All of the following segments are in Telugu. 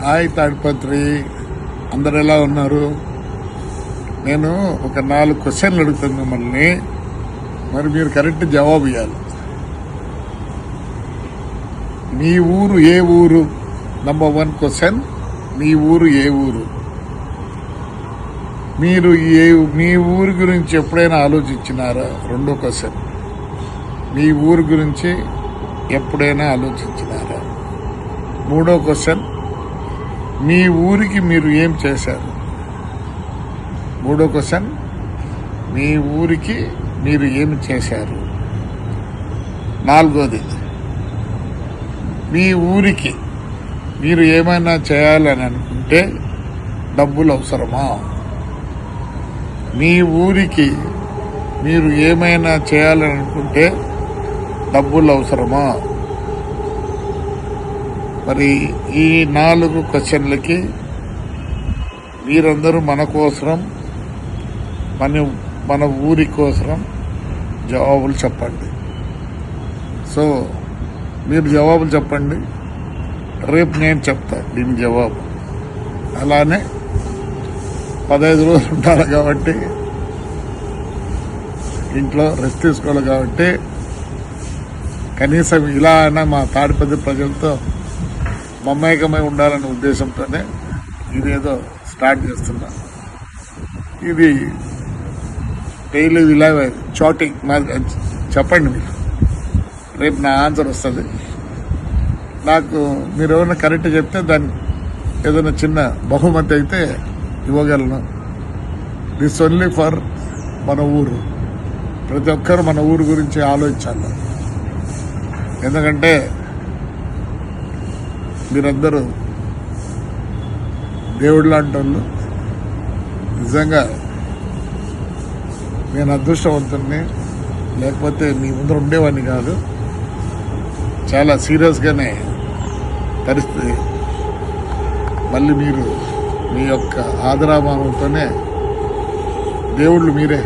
హాయ్ తాడిపత్రి, అందరు ఎలా ఉన్నారు? నేను ఒక 4 క్వశ్చన్లు అడుగుతాను మిమ్మల్ని, మరి మీరు కరెక్ట్ జవాబు ఇవ్వాలి. మీ ఊరు ఏ ఊరు? నంబర్ 1 క్వశ్చన్, మీ ఊరు ఏ ఊరు? మీరు మీ ఊరు గురించి ఎప్పుడైనా ఆలోచించినారా? 2వ క్వశ్చన్, మీ ఊరు గురించి ఎప్పుడైనా ఆలోచించినారా? 3వ క్వశ్చన్, మీ ఊరికి మీరు ఏం చేశారు? 3వ క్వశ్చన్, మీ ఊరికి మీరు ఏమి చేశారు? 4వది, మీ ఊరికి మీరు ఏమైనా చేయాలని అనుకుంటే డబ్బులు అవసరమా? మీ ఊరికి మీరు ఏమైనా చేయాలని అనుకుంటే డబ్బులు అవసరమా? మరి ఈ 4 క్వశ్చన్లకి మీరందరూ మన కోసరం, మన ఊరి కోసరం జవాబులు చెప్పండి. సో మీరు జవాబులు చెప్పండి, రేపు నేను చెప్తా దీని జవాబు. అలానే 15 రోజులు ఉంటారు కాబట్టి, ఇంట్లో రెస్ట్ తీసుకోవాలి కాబట్టి, కనీసం ఇలా అయినా మా తాడిపత్రి ప్రజలతో మమేకమై ఉండాలనే ఉద్దేశంతోనే ఇదేదో స్టార్ట్ చేస్తున్నా. ఇది డైలీ ఇలా చాటింగ్ చెప్పండి. మీరు రేపు నా ఆన్సర్ వస్తుంది. నాకు మీరు ఏమైనా కరెక్ట్ చెప్తే దాన్ని ఏదైనా చిన్న బహుమతి అయితే ఇవ్వగలను. దిస్ ఓన్లీ ఫర్ మన ఊరు. ప్రతి ఒక్కరు మన ఊరు గురించి ఆలోచించాలి. ఎందుకంటే మీరందరూ దేవుడు లాంటి వాళ్ళు. నిజంగా నేను అదృష్టవంతుడిని, లేకపోతే మీ ముందర ఉండేవాడిని కాదు. చాలా సీరియస్గానే పరిస్థితి. మళ్ళీ మీరు మీ యొక్క ఆదరాభావంతోనే దేవుళ్ళు మీరే.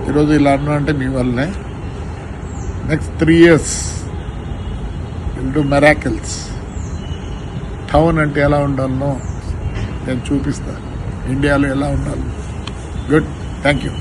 ఈరోజు ఇలా అన్నా అంటే మీ వల్లనే. Next 3 years will do miracles. Town అంటే ఎలా ఉండాలనో నేను చూపిస్తాను, ఇండియాలో ఎలా ఉండాలి. Good, thank you.